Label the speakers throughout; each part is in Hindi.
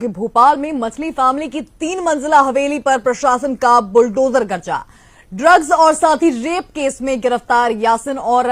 Speaker 1: कि भोपाल में मछली फैमिली की 3 मंजिला हवेली पर प्रशासन का बुलडोजर गरजा। ड्रग्स और साथ ही रेप केस में गिरफ्तार यासिन और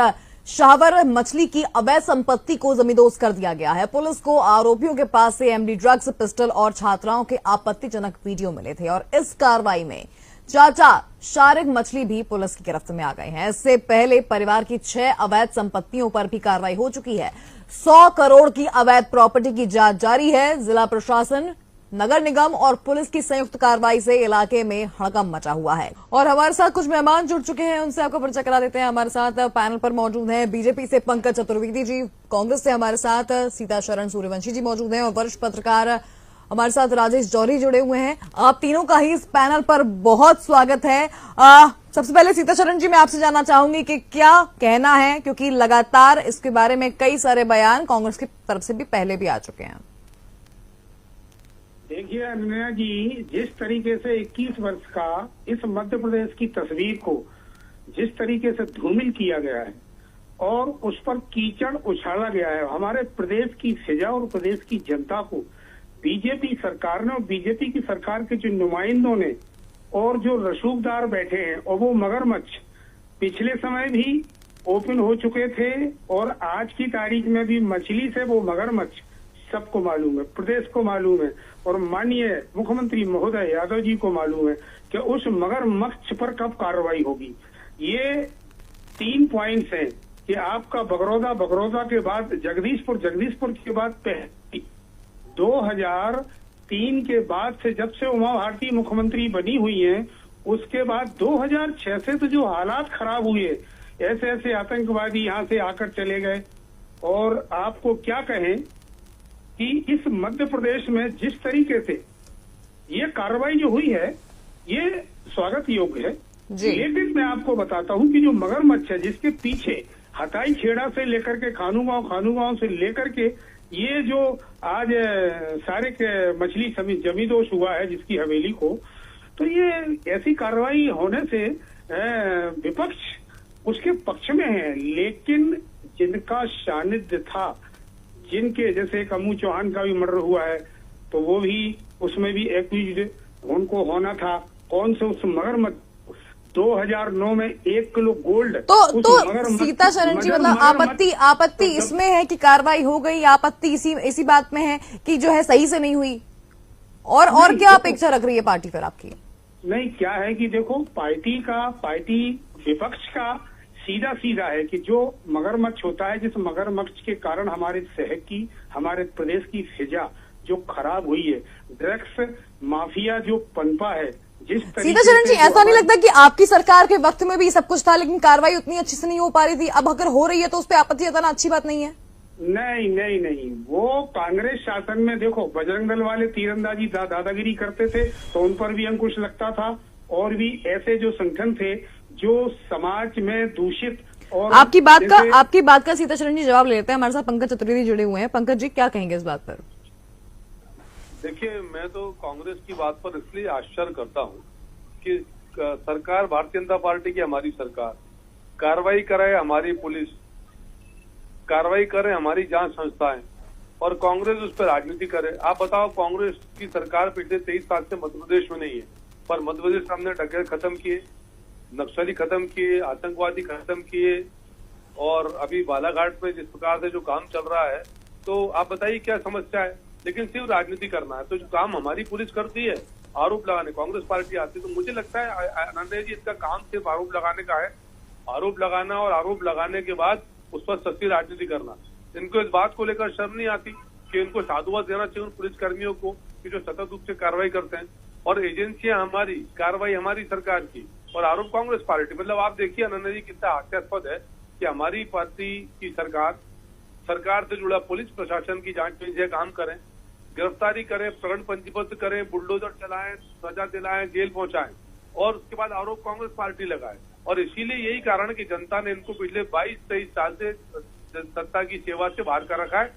Speaker 1: शाहवर मछली की अवैध संपत्ति को जमींदोज कर दिया गया है। पुलिस को आरोपियों के पास से एमडी ड्रग्स, पिस्टल और छात्राओं के आपत्तिजनक वीडियो मिले थे और इस कार्रवाई में चाचा शारिक मछली भी पुलिस की गिरफ्त में आ गए हैं। इससे पहले परिवार की 6 अवैध संपत्तियों पर भी कार्रवाई हो चुकी है। 100 करोड़ की अवैध प्रॉपर्टी की जांच जारी है। जिला प्रशासन, नगर निगम और पुलिस की संयुक्त कार्रवाई से इलाके में हड़कंप मचा हुआ है। और हमारे साथ कुछ मेहमान जुड़ चुके हैं, उनसे आपको परिचय करा देते हैं। हमारे साथ पैनल पर मौजूद हैं बीजेपी से पंकज चतुर्वेदी जी, कांग्रेस से हमारे साथ सीताशरण सूर्यवंशी जी मौजूद हैं और वरिष्ठ पत्रकार हमारे साथ राजेश जौहरी जुड़े हुए हैं। आप तीनों का ही इस पैनल पर बहुत स्वागत है। सबसे पहले सीताशरण जी, मैं आपसे जानना चाहूंगी कि क्या कहना है, क्योंकि लगातार इसके बारे में कई सारे बयान कांग्रेस की तरफ से भी पहले भी आ चुके हैं।
Speaker 2: देखिए अनन्या जी, जिस तरीके से 21 वर्ष का इस मध्य प्रदेश की तस्वीर को जिस तरीके से धूमिल किया गया है और उस पर कीचड़ उछाला गया है, हमारे प्रदेश की फिजा और प्रदेश की जनता को बीजेपी सरकार ने और बीजेपी की सरकार के जो नुमाइंदों ने और जो रसूखदार बैठे हैं, और वो मगरमच्छ पिछले समय भी ओपन हो चुके थे और आज की तारीख में भी मछली से वो मगरमच्छ सबको मालूम है, प्रदेश को मालूम है और माननीय मुख्यमंत्री महोदय यादव जी को मालूम है कि उस मगरमच्छ पर कब कार्रवाई होगी। ये 3 पॉइंट्स हैं कि आपका बगरौदा के बाद जगदीशपुर के बाद 2003 के बाद से, जब से उमा भारती मुख्यमंत्री बनी हुई हैं, उसके बाद 2006 से तो जो हालात खराब हुए, ऐसे ऐसे आतंकवादी यहाँ से आकर चले गए। और आपको क्या कहें कि इस मध्य प्रदेश में जिस तरीके से ये कार्रवाई जो हुई है, ये स्वागत योग्य है। लेकिन मैं आपको बताता हूँ कि जो मगरमच्छ है, जिसके पीछे हताई खेड़ा से लेकर के खानूगांव से लेकर के ये जो आज सारे मछली जमींदोज हुआ है जिसकी हवेली को, तो ये ऐसी कार्रवाई होने से विपक्ष उसके पक्ष में है। लेकिन जिनका सानिध्य था, जिनके जैसे कमू चौहान का भी मर्डर हुआ है, तो वो भी उसमें भी एक्यूज्ड उनको होना था। कौन से उस मगरमच्छ 2009 में 1 किलो गोल्ड।
Speaker 1: तो सीताशरण जी, मतलब आपत्ति इसमें है कि कार्रवाई हो गई, आपत्ति इसी बात में है कि जो है सही से नहीं हुई, और क्या अपेक्षा रख रही है पार्टी फिर आपकी?
Speaker 2: नहीं, क्या है कि देखो, पार्टी विपक्ष का सीधा है कि जो मगरमच्छ होता है, जिस मगरमच्छ के कारण हमारे शहर की, हमारे प्रदेश की फिजा जो खराब हुई है, ड्रग्स माफिया जो पनपा है,
Speaker 1: सीताशरण जी, ऐसा नहीं लगता कि आपकी सरकार के वक्त में भी सब कुछ था लेकिन कार्रवाई उतनी अच्छी से नहीं हो पा रही थी? अब अगर हो रही है तो उस पर आपत्ति जताना अच्छी बात नहीं है?
Speaker 2: नहीं, वो कांग्रेस शासन में देखो, बजरंग दल वाले तीरंदाजी दादागिरी करते थे तो उन पर भी अंकुश लगता था, और भी ऐसे जो संगठन थे जो समाज में दूषित। और
Speaker 1: आपकी बात का सीताशरण जी जवाब लेते हैं। हमारे साथ पंकज चतुर्वेदी जुड़े हुए हैं। पंकज जी, क्या कहेंगे इस बात पर?
Speaker 3: देखिए, मैं तो कांग्रेस की बात पर इसलिए आश्चर्य करता हूं कि सरकार, भारतीय जनता पार्टी की हमारी सरकार, कार्रवाई करे हमारी पुलिस, कार्रवाई करे हमारी जांच संस्थाएं, और कांग्रेस उस पर राजनीति करे। आप बताओ, कांग्रेस की सरकार पिछले 23 साल से मध्य प्रदेश में नहीं है, पर मध्य प्रदेश में हमने डकैत खत्म किए, नक्सली खत्म किए, आतंकवादी खत्म किए, और अभी बालाघाट में जिस प्रकार से जो काम चल रहा है, तो आप बताइए क्या समस्या है? लेकिन सिर्फ राजनीति करना है। तो जो काम हमारी पुलिस करती है, आरोप लगाने, कांग्रेस पार्टी आती है, तो मुझे लगता है अनन्या जी, इसका काम सिर्फ आरोप लगाने का है, आरोप लगाना, और आरोप लगाने के बाद उस पर सस्ती राजनीति करना। इनको इस बात को लेकर शर्म नहीं आती कि इनको साधुवाद देना चाहिए उन पुलिस कर्मियों को कि जो सतत रूप से कार्रवाई करते हैं, और एजेंसियां हमारी, कार्रवाई हमारी सरकार की, और आरोप कांग्रेस पार्टी। मतलब आप देखिए अनन्या जी, कितना हास्यास्पद है कि हमारी पार्टी की सरकार से जुड़ा पुलिस प्रशासन की जांच में काम करें, गिरफ्तारी करें, प्रकरण पंजीबद्ध करें, बुलडोजर चलाएं, सजा दिलाएं, जेल पहुंचाएं, और उसके बाद आरोप कांग्रेस पार्टी लगाए। और इसीलिए यही कारण कि जनता ने इनको पिछले 22-23 साल से सत्ता की सेवा से बाहर कर रखा है,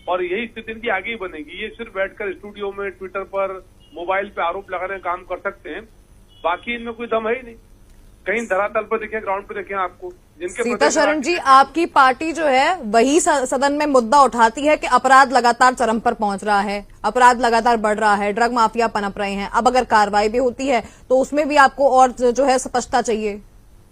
Speaker 3: और यही स्थिति इनकी आगे ही बनेगी। ये सिर्फ बैठकर स्टूडियो में, ट्विटर पर, मोबाइल पे आरोप लगाने का काम कर सकते हैं, बाकी इनमें कोई दम है ही नहीं। कहीं धरातल पर देखें, ग्राउंड पे देखें, आपको जिनके
Speaker 1: सीता शरण जी, आपकी पार्टी जो है वही सदन में मुद्दा उठाती है कि अपराध लगातार चरम पर पहुंच रहा है, अपराध लगातार बढ़ रहा है, ड्रग माफिया पनप रहे हैं। अब अगर कार्रवाई भी होती है तो उसमें भी आपको और जो है स्पष्टता चाहिए।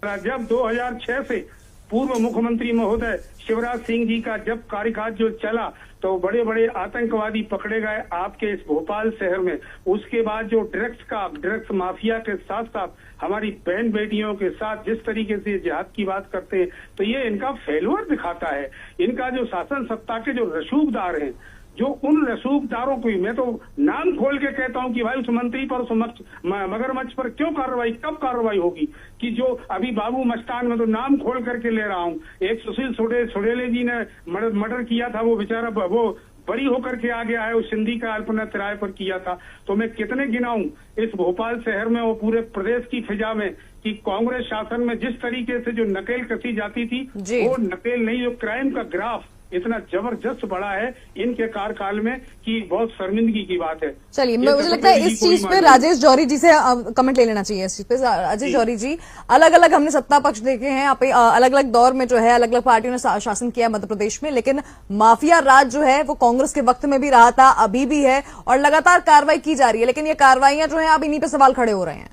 Speaker 2: जब 2006 से पूर्व मुख्यमंत्री महोदय शिवराज सिंह जी का जब कार्यकाल जो चला तो बड़े बड़े आतंकवादी पकड़े गए आपके इस भोपाल शहर में। उसके बाद जो ड्रग्स माफिया के साथ साथ हमारी बहन बेटियों के साथ जिस तरीके से जिहाद की बात करते हैं, तो ये इनका फेल्यूर दिखाता है। इनका जो शासन सत्ता के जो रसूखदार हैं, जो उन रसूखदारों को मैं तो नाम खोल के कहता हूं कि भाई उस मंत्री पर, उस मगरमच्छ पर क्यों कार्रवाई, कब कार्रवाई होगी? कि जो अभी बाबू मस्तान में तो नाम खोल करके ले रहा हूं, एक सुशील सुडेले जी ने मर्डर किया था, वो बेचारा वो बरी होकर के आ गया है, उस सिंधी का अल्पना किराए पर किया था। तो मैं कितने गिनाऊं इस भोपाल शहर में और पूरे प्रदेश की फिजा में कि कांग्रेस शासन में जिस तरीके से जो नकेल कसी जाती थी, वो नकेल नहीं, जो क्राइम का ग्राफ इतना जबरदस्त बढ़ा है इनके कार्यकाल में कि बहुत शर्मिंदगी की बात है।
Speaker 1: चलिए, मुझे लगता है इस चीज पे राजेश जौहरी जी से कमेंट ले लेना चाहिए। इस चीज पे राजेश जौहरी जी, अलग अलग हमने सत्ता पक्ष देखे हैं, अलग अलग दौर में जो है अलग अलग पार्टियों ने शासन किया मध्य प्रदेश में, लेकिन माफिया राज जो है वो कांग्रेस के वक्त में भी रहा था, अभी भी है और लगातार कार्रवाई की जा रही है। लेकिन ये कार्रवाइयां जो है अब इन्हीं पे सवाल खड़े हो रहे हैं।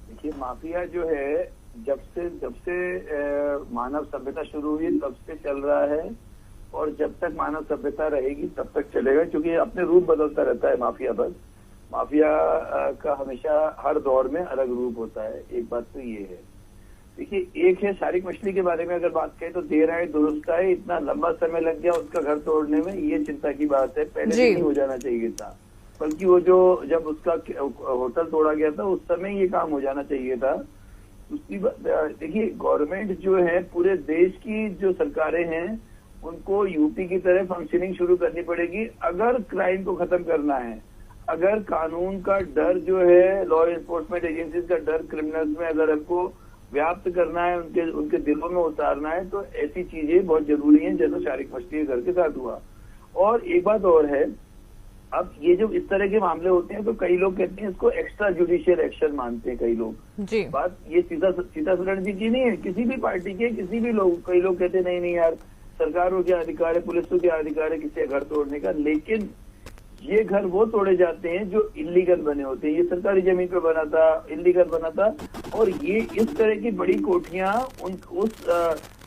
Speaker 4: देखिए, माफिया जो है जब से मानव सभ्यता शुरू हुई तब से चल रहा है और जब तक मानव सभ्यता रहेगी तब तक चलेगा, क्योंकि अपने रूप बदलता रहता है माफिया। बस माफिया का हमेशा हर दौर में अलग रूप होता है। एक बात तो ये है। देखिए, एक है शारिक मछली के बारे में अगर बात करें तो देर आए दुरुस्त आए, इतना लंबा समय लग गया उसका घर तोड़ने में, ये चिंता की बात है। पहले नहीं हो जाना चाहिए था, बल्कि वो जो जब उसका होटल तोड़ा गया था उस समय ये काम हो जाना चाहिए था। दूसरी बात, देखिए, गवर्नमेंट जो है पूरे देश की जो सरकारें हैं उनको यूपी की तरह फंक्शनिंग शुरू करनी पड़ेगी अगर क्राइम को खत्म करना है। अगर कानून का डर जो है, लॉ एनफोर्समेंट एजेंसीज का डर क्रिमिनल्स में अगर हमको व्याप्त करना है, उनके दिलों में उतारना है, तो ऐसी चीजें बहुत जरूरी हैं जैसे शारिक मछली के घर के साथ हुआ। और एक बात और है, अब ये जो इस तरह के मामले होते हैं तो कई लोग कहते हैं इसको एक्स्ट्रा जुडिशियल एक्शन मानते हैं कई लोग।
Speaker 1: जी।
Speaker 4: बात ये सीता शरण जी की नहीं है, किसी भी पार्टी के किसी भी लोग, कई लोग कहते हैं नहीं यार सरकारों के अधिकार है, पुलिसों के अधिकार है किसी घर तोड़ने का, लेकिन ये घर वो तोड़े जाते हैं जो इलीगल बने होते हैं। ये सरकारी जमीन पे बना था, इलीगल बना था, और ये इस तरह की बड़ी कोठियां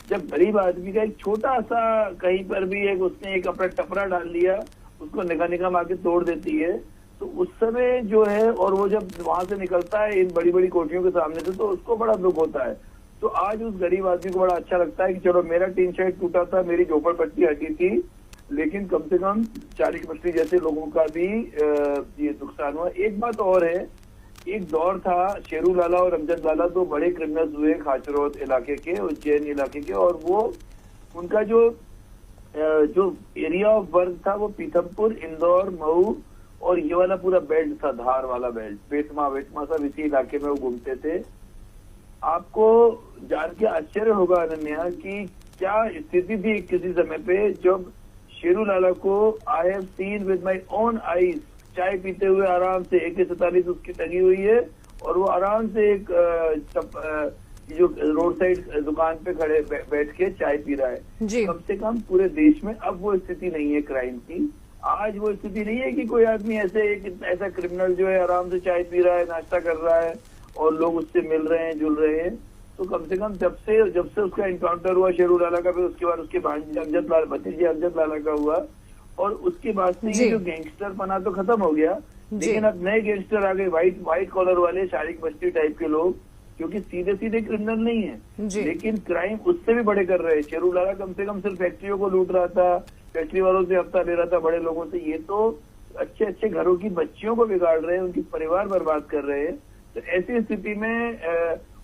Speaker 4: जब गरीब आदमी का एक छोटा सा कहीं पर भी उसने एक अपना टपरा डाल लिया, उसको निगाह मार के तोड़ देती है, तो उस समय जो है, और वो जब वहां से निकलता है इन बड़ी बड़ी कोठियों के सामने से, तो उसको बड़ा दुख होता है। तो आज उस गरीब आदमी को बड़ा अच्छा लगता है कि चलो मेरा टीन शेड टूटा था, मेरी झोपड़पट्टी हटी थी, लेकिन कम से कम शारिक मछली जैसे लोगों का भी ये नुकसान हुआ। एक बात और है, एक दौर था शेरू लाला और अमजद लाला, दो बड़े क्रिमिनल्स हुए खाचरोद इलाके के, उज्जैन इलाके के, और वो उनका जो एरिया ऑफ वर्क था वो पीथमपुर, इंदौर, मऊ और ये वाला पूरा बेल्ट था, धार वाला बेल्ट, वेटमा सब इसी इलाके में वो घूमते थे। आपको जान के आश्चर्य होगा अनन्या कि क्या स्थिति थी किसी समय पे जब शेरू लाला को I have seen with my own eyes चाय पीते हुए आराम से AK-47 उसकी टंगी हुई है और वो आराम से एक जो रोड साइड दुकान पे खड़े बैठ के चाय पी रहा है। कम से कम पूरे देश में अब वो स्थिति नहीं है क्राइम की। आज वो स्थिति नहीं है कि कोई आदमी ऐसा क्रिमिनल जो है आराम से चाय पी रहा है, नाश्ता कर रहा है और लोग उससे मिल रहे हैं, जुल रहे हैं। तो कम से कम जब से उसका एनकाउंटर हुआ शेरू लाला का, फिर उसके बाद उसके भतीजे अमजद लाला का हुआ, और उसके बाद से ये जो गैंगस्टर बना तो खत्म हो गया, लेकिन अब नए गैंगस्टर आ गए, व्हाइट कॉलर वाले शारिक मछली टाइप के लोग, क्योंकि सीधे क्रिमिनल नहीं है लेकिन क्राइम उससे भी बड़े कर रहे हैं। शेरू लाला कम से कम सिर्फ फैक्ट्रियों को लूट रहा था, फैक्ट्री वालों से हफ्ता ले रहा था, बड़े लोगों से। ये तो अच्छे घरों की बच्चियों को बिगाड़ रहे हैं, उनकी परिवार बर्बाद कर रहे हैं। तो ऐसी स्थिति में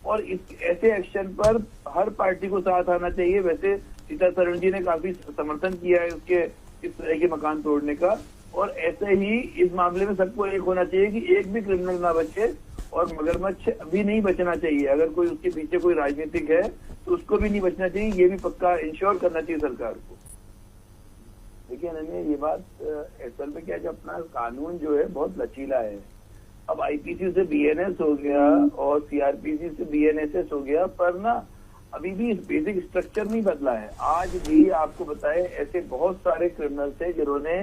Speaker 4: और ऐसे एक्शन पर हर पार्टी को साथ आना चाहिए। वैसे सीता शरण जी ने काफी समर्थन किया है उसके इस तरह के मकान तोड़ने का, और ऐसे ही इस मामले में सबको एक होना चाहिए कि एक भी क्रिमिनल ना बचे, और मगरमच्छ अभी नहीं बचना चाहिए। अगर कोई उसके पीछे कोई राजनीतिक है तो उसको भी नहीं बचना चाहिए, ये भी पक्का इंश्योर करना चाहिए सरकार को। देखिए अनन्या, ये बात असल में क्या है, जो अपना कानून जो है बहुत लचीला है, अब आईपीसी से बीएनएस हो गया और सीआरपीसी से बीएनएसएस हो गया, पर ना अभी भी बेसिक स्ट्रक्चर नहीं बदला है। आज भी आपको बताए ऐसे बहुत सारे क्रिमिनल्स हैं जिन्होंने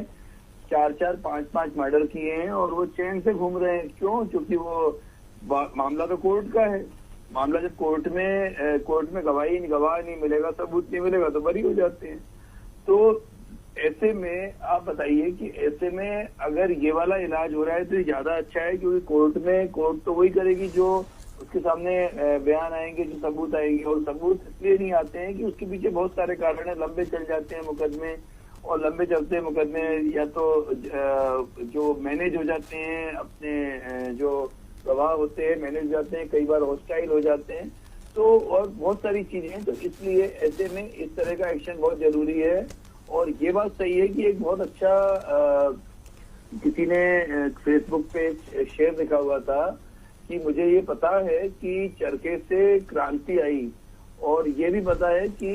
Speaker 4: 4-4, 5-5 मर्डर किए हैं और वो चैन से घूम रहे हैं। क्यों? क्योंकि वो मामला तो कोर्ट का है। मामला जब कोर्ट में गवाह नहीं मिलेगा, सबूत नहीं मिलेगा तो बरी हो जाते हैं। तो ऐसे में आप बताइए कि ऐसे में अगर ये वाला इलाज हो रहा है तो ये ज्यादा अच्छा है, क्योंकि कोर्ट तो वही करेगी जो उसके सामने बयान आएंगे, जो सबूत आएंगे। और सबूत इसलिए नहीं आते हैं कि उसके पीछे बहुत सारे कारण है, लंबे चल जाते हैं मुकदमे, और लंबे चलते हैं मुकदमे या तो जो मैनेज हो जाते हैं, अपने जो गवाह होते हैं मैनेज हो जाते हैं, कई बार हॉस्टाइल हो जाते हैं, तो और बहुत सारी चीजें हैं। तो इसलिए ऐसे में इस तरह का एक्शन बहुत जरूरी है। और ये बात सही है कि एक बहुत अच्छा किसी ने फेसबुक पे शेयर लिखा हुआ था कि मुझे ये पता है कि चरखे से क्रांति आई और ये भी पता है कि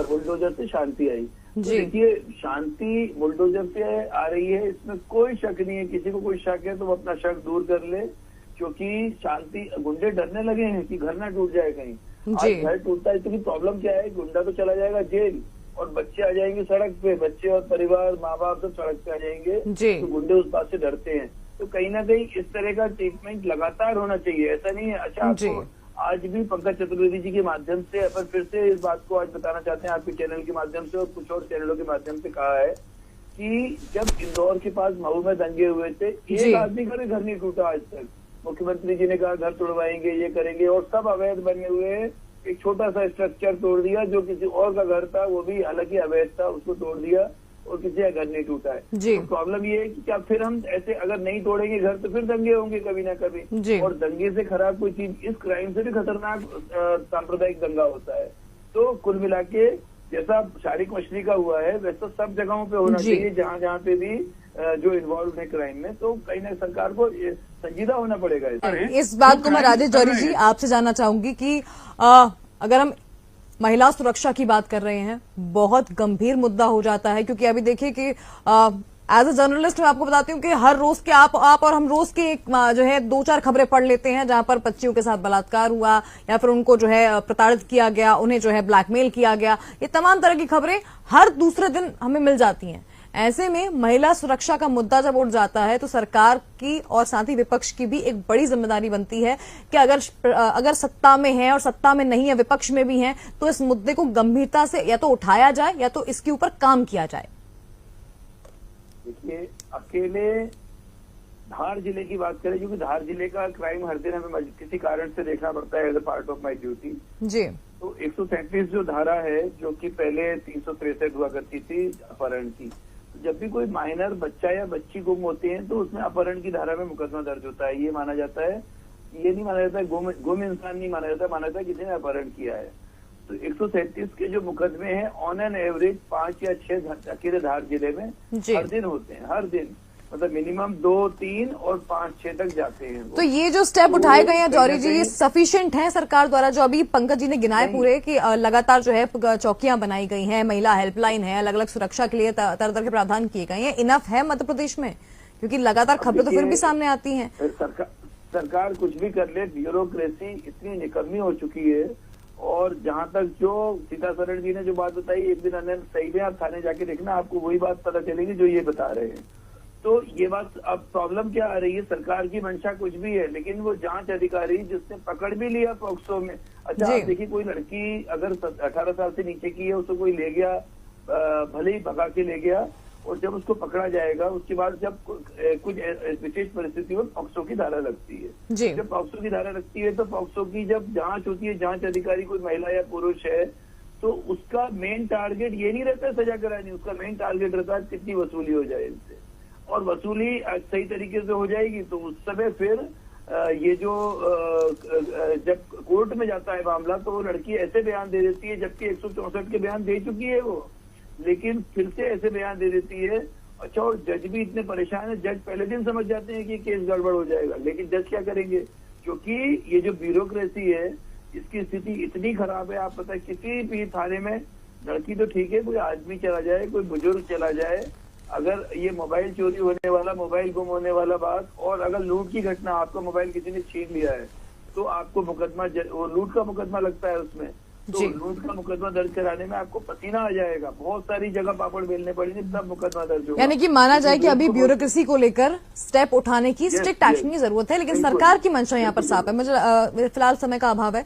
Speaker 4: बुलडोजर से शांति आई। तो देखिए, शांति बुलडोजर से आ रही है, इसमें कोई शक नहीं है। किसी को कोई शक है तो वो अपना शक दूर कर ले, क्योंकि शांति, गुंडे डरने लगे हैं कि घर ना टूट जाए कहीं। आज घर टूटता है तो प्रॉब्लम क्या है? गुंडा तो चला जाएगा जेल और बच्चे आ जाएंगे सड़क पे, बच्चे और परिवार, माँ बाप सब सड़क पे आ जाएंगे, तो गुंडे उस बात से डरते हैं। तो कहीं ना कहीं इस तरह का ट्रीटमेंट लगातार होना चाहिए, ऐसा नहीं है। अच्छा, आपको आज भी पंकज चतुर्वेदी जी के माध्यम से अपन फिर से इस बात को आज बताना चाहते हैं, आपके चैनल के माध्यम से और कुछ और चैनलों के माध्यम से कहा है कि जब इंदौर के पास मऊ में दंगे हुए थे, एक आदमी का घर नहीं टूटा आज तक। मुख्यमंत्री जी ने कहा घर तोड़वाएंगे, ये करेंगे, और सब अवैध बने हुए। एक छोटा सा स्ट्रक्चर तोड़ दिया, जो किसी और का घर था, वो भी हालांकि अवैध था, उसको तोड़ दिया और किसी का घर नहीं टूटा है। तो प्रॉब्लम ये है कि क्या फिर हम ऐसे अगर नहीं तोड़ेंगे घर तो फिर दंगे होंगे कभी ना कभी, और दंगे से खराब कोई चीज, इस क्राइम से भी खतरनाक सांप्रदायिक दंगा होता है। तो कुल मिला के जैसा शारिक मछली का हुआ है वैसा सब जगहों पे होना चाहिए, जहाँ जहाँ पे भी जो इन्वॉल्व है क्राइम में। तो कहीं ना सरकार को संजीदा होना पड़ेगा
Speaker 1: इस बात को। मैं राजेश जौहरी जी आपसे जानना चाहूंगी कि अगर हम महिला सुरक्षा की बात कर रहे हैं, बहुत गंभीर मुद्दा हो जाता है, क्योंकि अभी देखिए कि एज अ जर्नलिस्ट मैं आपको बताती हूँ कि हर रोज के आप और हम रोज के जो है 2-4 खबरें पढ़ लेते हैं जहां पर बच्चियों के साथ बलात्कार हुआ या फिर उनको जो है प्रताड़ित किया गया, उन्हें जो है ब्लैकमेल किया गया। ये तमाम तरह की खबरें हर दूसरे दिन हमें मिल जाती हैं। ऐसे में महिला सुरक्षा का मुद्दा जब उठ जाता है तो सरकार की और साथ ही विपक्ष की भी एक बड़ी जिम्मेदारी बनती है कि अगर सत्ता में है और सत्ता में नहीं है, विपक्ष में भी है, तो इस मुद्दे को गंभीरता से या तो उठाया जाए या तो इसके ऊपर काम किया जाए।
Speaker 4: देखिए, अकेले धार जिले की बात करें, क्योंकि धार जिले का क्राइम हर दिन हमें किसी कारण से देखना पड़ता है as a part of my duty
Speaker 1: जी।
Speaker 4: तो 137 जो धारा है, जो कि पहले 363 हुआ करती थी अपहरण की, जब भी कोई माइनर बच्चा या बच्ची गुम होते हैं तो उसमें अपहरण की धारा में मुकदमा दर्ज होता है। ये माना जाता है, ये नहीं माना जाता है गुम इंसान नहीं माना जाता, माना जाता है किसी ने अपहरण किया है। तो 137 के जो मुकदमे हैं ऑन एन एवरेज 5 या 6 अकेले धार जिले में हर दिन होते हैं, हर दिन, मतलब मिनिमम 2, 3 और 5, 6 तक जाते हैं।
Speaker 1: तो ये जो स्टेप उठाए गए हैं जौहरी जी, ये सफिशिएंट है सरकार द्वारा? जो अभी पंकज जी ने गिनाए पूरे कि लगातार जो है चौकियां बनाई गई हैं, महिला हेल्पलाइन है, अलग अलग सुरक्षा के लिए तरह तरह के प्रावधान किए गए हैं, इनफ है मध्य प्रदेश में? क्योंकि लगातार खबरें तो फिर भी सामने आती हैं।
Speaker 4: सरकार कुछ भी कर ले, ब्यूरोक्रेसी इतनी निकम्मी हो चुकी है। और जहां तक जो सीता सरन जी ने जो बात बताई, एक दिन अन्य सही में आप थाने जाके देखना, आपको वही बात पता चलेगी जो ये बता रहे हैं। तो ये बात, अब प्रॉब्लम क्या आ रही है, सरकार की मंशा कुछ भी है, लेकिन वो जांच अधिकारी जिसने पकड़ भी लिया पॉक्सो में, अच्छा आप देखिए, कोई लड़की अगर 18 साल से नीचे की है, उसको कोई ले गया, भले ही भगा के ले गया, और जब उसको पकड़ा जाएगा उसके बाद जब कुछ विशेष परिस्थिति में पॉक्सो की धारा लगती है। जब पॉक्सो की धारा लगती है तो पॉक्सो की जब जांच होती है, जांच अधिकारी कोई महिला या पुरुष है, तो उसका मेन टारगेट ये नहीं रहता है सजा करानी, उसका मेन टारगेट रहता है कितनी वसूली हो जाए इनसे, और वसूली सही तरीके से हो जाएगी तो उस समय फिर ये जो जब कोर्ट में जाता है मामला तो वो लड़की ऐसे बयान दे देती है, जबकि 164 के बयान दे चुकी है वो, लेकिन फिर से ऐसे बयान दे देती है। अच्छा, और जज भी इतने परेशान है, जज पहले दिन समझ जाते हैं कि केस गड़बड़ हो जाएगा, लेकिन जज क्या करेंगे, क्योंकि ये जो ब्यूरोक्रेसी है इसकी स्थिति इतनी खराब है। आप पता है, किसी भी थाने में लड़की तो ठीक है, कोई आदमी चला जाए, कोई बुजुर्ग चला जाए, अगर ये मोबाइल चोरी होने वाला, मोबाइल गुम होने वाला बात, और अगर लूट की घटना, आपका मोबाइल किसी ने छीन लिया है तो आपको मुकदमा, वो लूट का मुकदमा लगता है उसमें, तो
Speaker 1: जी।
Speaker 4: लूट का मुकदमा दर्ज कराने में आपको पसीना आ जाएगा, बहुत सारी जगह पापड़ बेलने पड़ेंगे तब मुकदमा दर्ज होगा।
Speaker 1: यानी कि माना जाए कि अभी
Speaker 4: बिल्कुल।
Speaker 1: ब्यूरोक्रेसी को लेकर स्टेप उठाने की, स्ट्रिक्ट
Speaker 4: yes,
Speaker 1: एक्शन की जरूरत है, लेकिन
Speaker 4: बिल्कुल।
Speaker 1: सरकार की मंशा यहाँ पर
Speaker 4: बिल्कुल।
Speaker 1: साफ है। मुझे फिलहाल समय का अभाव है।